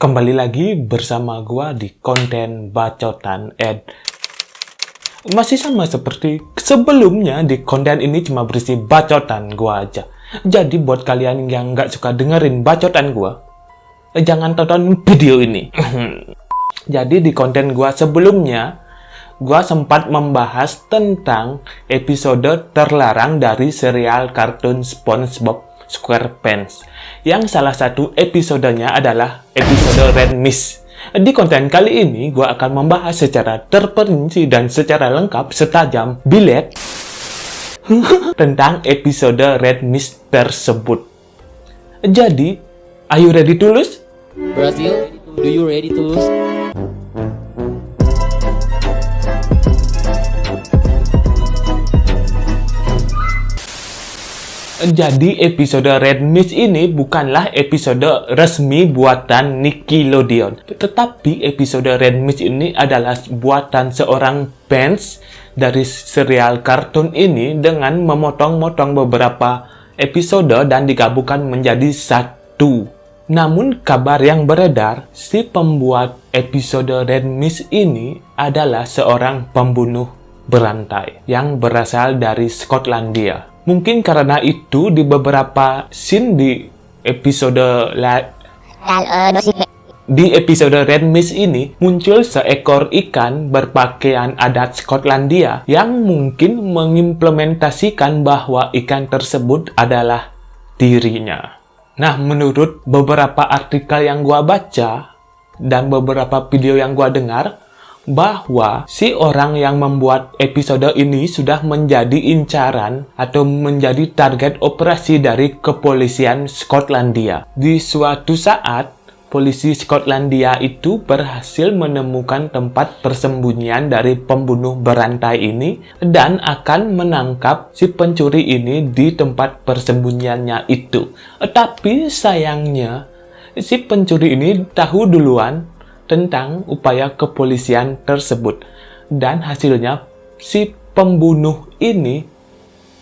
Kembali lagi bersama gua di konten bacotan Ed. Masih sama seperti sebelumnya, di konten ini cuma berisi bacotan gua aja. Jadi buat kalian yang nggak suka dengerin bacotan gua, jangan tonton video ini. Jadi di konten gua sebelumnya, gua sempat membahas tentang episode terlarang dari serial kartun SpongeBob SquarePants, yang salah satu episodenya adalah episode Red Mist. Di konten kali ini, gue akan membahas secara terperinci dan secara lengkap setajam bilet tentang episode Red Mist tersebut. Jadi, are you ready to lose? Brazil, do you ready to lose? Jadi episode Red Mist ini bukanlah episode resmi buatan Nickelodeon. Tetapi episode Red Mist ini adalah buatan seorang fans dari serial kartun ini dengan memotong-motong beberapa episode dan digabungkan menjadi satu. Namun kabar yang beredar, si pembuat episode Red Mist ini adalah seorang pembunuh berantai yang berasal dari Skotlandia. Mungkin karena itu di beberapa scene di episode Red Mist ini muncul seekor ikan berpakaian adat Skotlandia yang mungkin mengimplementasikan bahwa ikan tersebut adalah dirinya. Nah, menurut beberapa artikel yang gua baca dan beberapa video yang gua dengar, bahwa si orang yang membuat episode ini sudah menjadi incaran atau menjadi target operasi dari kepolisian Skotlandia. Di suatu saat, polisi Skotlandia itu berhasil menemukan tempat persembunyian dari pembunuh berantai ini dan akan menangkap si pencuri ini di tempat persembunyiannya itu. Tapi sayangnya, si pencuri ini tahu duluan tentang upaya kepolisian tersebut, dan hasilnya si pembunuh ini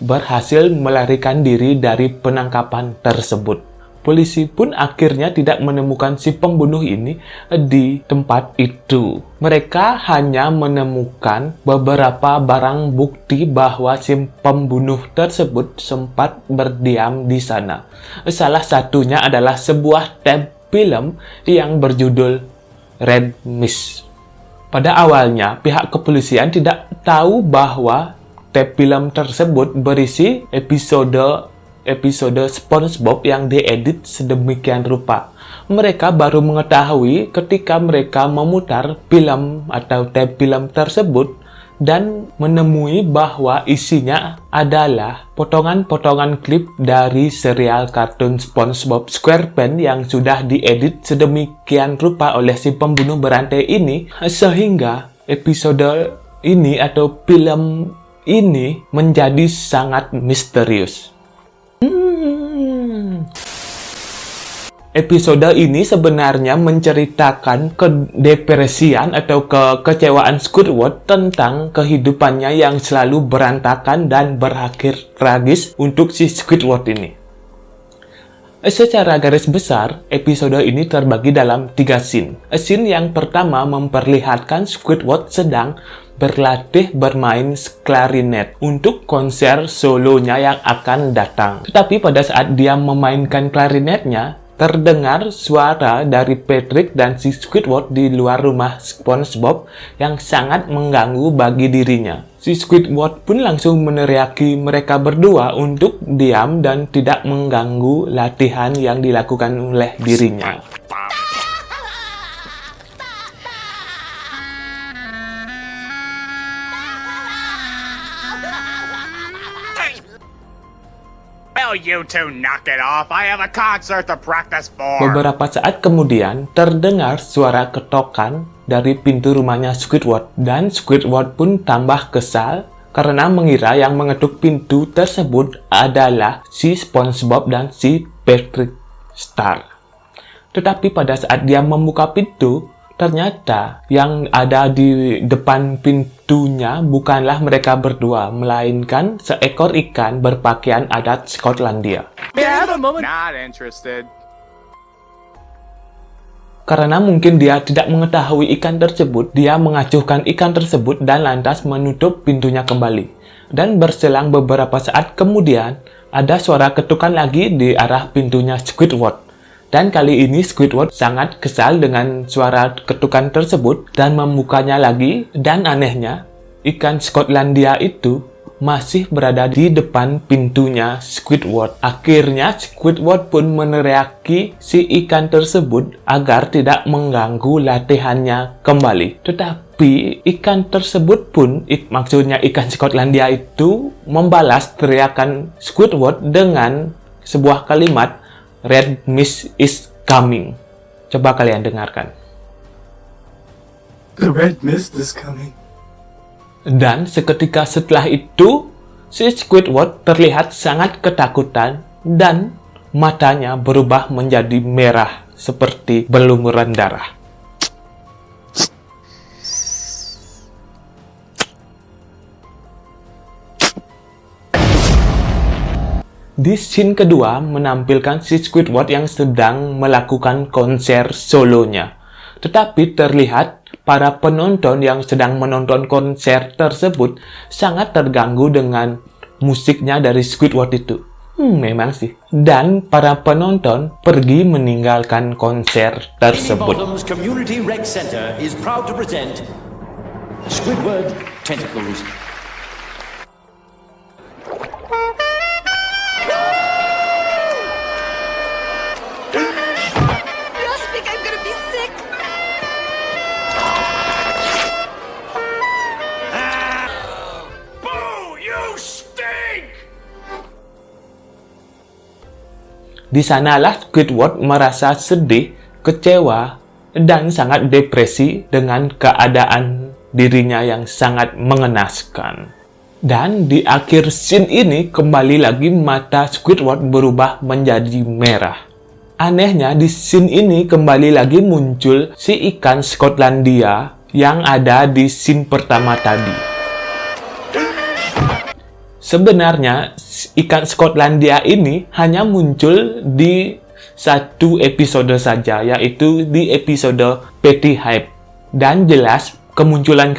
berhasil melarikan diri dari penangkapan tersebut. Polisi pun akhirnya tidak menemukan si pembunuh ini di tempat itu. Mereka hanya menemukan beberapa barang bukti bahwa si pembunuh tersebut sempat berdiam di sana. Salah satunya adalah sebuah tab film yang berjudul Red Mist. Pada awalnya, pihak kepolisian tidak tahu bahwa tab film tersebut berisi episode SpongeBob yang diedit sedemikian rupa. Mereka baru mengetahui ketika mereka memutar film atau tab film tersebut dan menemui bahwa isinya adalah potongan-potongan klip dari serial kartun SpongeBob SquarePants yang sudah diedit sedemikian rupa oleh si pembunuh berantai ini, sehingga episode ini atau film ini menjadi sangat misterius. Episode ini sebenarnya menceritakan kedepresian atau kekecewaan Squidward tentang kehidupannya yang selalu berantakan dan berakhir tragis untuk si Squidward ini. Secara garis besar, episode ini terbagi dalam 3 scene. Scene yang pertama memperlihatkan Squidward sedang berlatih bermain klarinet untuk konser solonya yang akan datang. Tetapi pada saat dia memainkan klarinetnya, terdengar suara dari Patrick dan si Squidward di luar rumah SpongeBob yang sangat mengganggu bagi dirinya. Si Squidward pun langsung meneriaki mereka berdua untuk diam dan tidak mengganggu latihan yang dilakukan oleh dirinya. You two knock it off. I have a concert to practice for. Beberapa saat kemudian, terdengar suara ketokan dari pintu rumahnya Squidward, dan Squidward pun tambah kesal karena mengira yang mengetuk pintu tersebut adalah si SpongeBob dan si Patrick Star. Tetapi pada saat dia membuka pintu, ternyata yang ada di depan pintunya bukanlah mereka berdua, melainkan seekor ikan berpakaian adat Skotlandia. Not interested. Karena mungkin dia tidak mengetahui ikan tersebut, dia mengacuhkan ikan tersebut dan lantas menutup pintunya kembali. Dan berselang beberapa saat kemudian, ada suara ketukan lagi di arah pintunya Squidward. Dan kali ini Squidward sangat kesal dengan suara ketukan tersebut dan membukanya lagi. Dan anehnya, ikan Skotlandia itu masih berada di depan pintunya Squidward. Akhirnya Squidward pun meneriaki si ikan tersebut agar tidak mengganggu latihannya kembali. Tetapi ikan tersebut pun, maksudnya ikan Skotlandia itu, membalas teriakan Squidward dengan sebuah kalimat, "Red mist is coming." Coba kalian dengarkan. The red mist is coming. Dan seketika setelah itu, si Squidward terlihat sangat ketakutan dan matanya berubah menjadi merah seperti berlumuran darah. Di scene kedua menampilkan si Squidward yang sedang melakukan konser solonya. Tetapi terlihat para penonton yang sedang menonton konser tersebut sangat terganggu dengan musiknya dari Squidward itu. Memang sih. Dan para penonton pergi meninggalkan konser tersebut. Bottoms Community Rec Center is proud to present Squidward Tentacles. Just think I'm gonna be sick. Boo! You stink! Di sanalah Squidward merasa sedih, kecewa, dan sangat depresi dengan keadaan dirinya yang sangat mengenaskan. Dan di akhir scene ini kembali lagi mata Squidward berubah menjadi merah. Anehnya di scene ini kembali lagi muncul si ikan Skotlandia yang ada di scene pertama tadi. Sebenarnya ikan Skotlandia ini hanya muncul di satu episode saja, yaitu di episode Petty Hype. Dan jelas kemunculan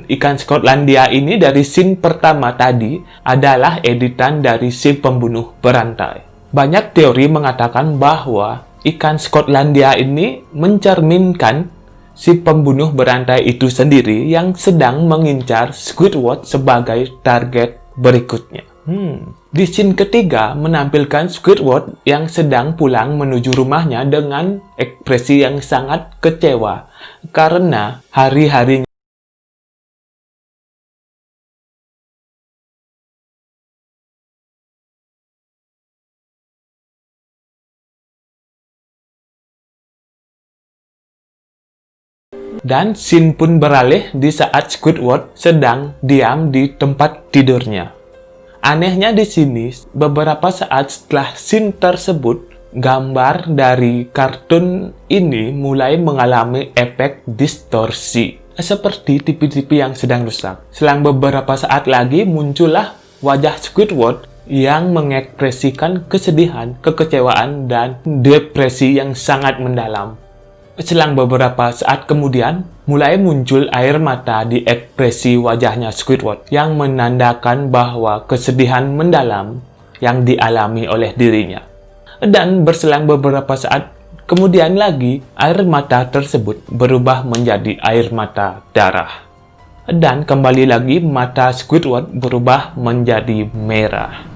ikan Skotlandia ini dari scene pertama tadi adalah editan dari si pembunuh berantai. Banyak teori mengatakan bahwa ikan Skotlandia ini mencerminkan si pembunuh berantai itu sendiri yang sedang mengincar Squidward sebagai target berikutnya. Di scene ketiga menampilkan Squidward yang sedang pulang menuju rumahnya dengan ekspresi yang sangat kecewa karena hari-harinya dan scene pun beralih di saat Squidward sedang diam di tempat tidurnya. Anehnya di sini, beberapa saat setelah scene tersebut, gambar dari kartun ini mulai mengalami efek distorsi, seperti TV-TV yang sedang rusak. Selang beberapa saat lagi muncullah wajah Squidward yang mengekspresikan kesedihan, kekecewaan, dan depresi yang sangat mendalam. Selang beberapa saat kemudian, mulai muncul air mata di ekspresi wajahnya Squidward yang menandakan bahwa kesedihan mendalam yang dialami oleh dirinya. Dan berselang beberapa saat kemudian lagi, air mata tersebut berubah menjadi air mata darah. Dan kembali lagi mata Squidward berubah menjadi merah.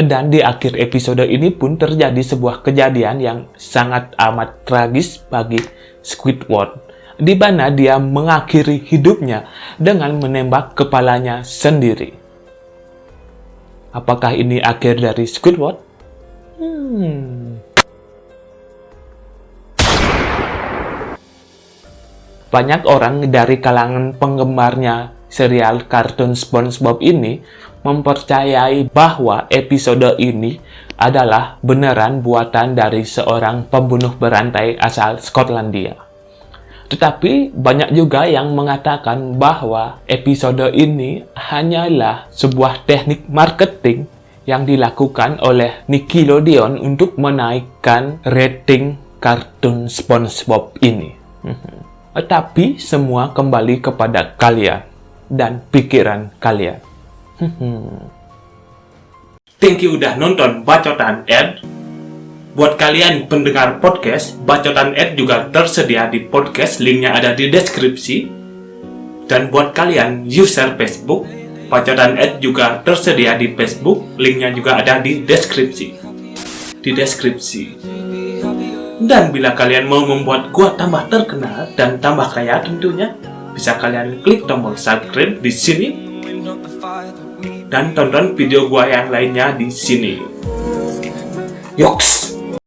Dan di akhir episode ini pun terjadi sebuah kejadian yang sangat amat tragis bagi Squidward, di mana dia mengakhiri hidupnya dengan menembak kepalanya sendiri. Apakah ini akhir dari Squidward? Banyak orang dari kalangan penggemarnya serial kartun SpongeBob ini mempercayai bahwa episode ini adalah beneran buatan dari seorang pembunuh berantai asal Skotlandia. Tetapi banyak juga yang mengatakan bahwa episode ini hanyalah sebuah teknik marketing yang dilakukan oleh Nickelodeon untuk menaikkan rating kartun SpongeBob ini. Tetapi semua kembali kepada kalian dan pikiran kalian. Thank you udah nonton Bacotan Ed. Buat kalian pendengar podcast, Bacotan Ed juga tersedia di podcast, linknya ada di deskripsi. Dan buat kalian user Facebook, Bacotan Ed juga tersedia di Facebook, linknya juga ada di deskripsi. Dan bila kalian mau membuat gua tambah terkenal dan tambah kaya tentunya, bisa kalian klik tombol subscribe di sini dan tonton video gua yang lainnya di sini. Yoks!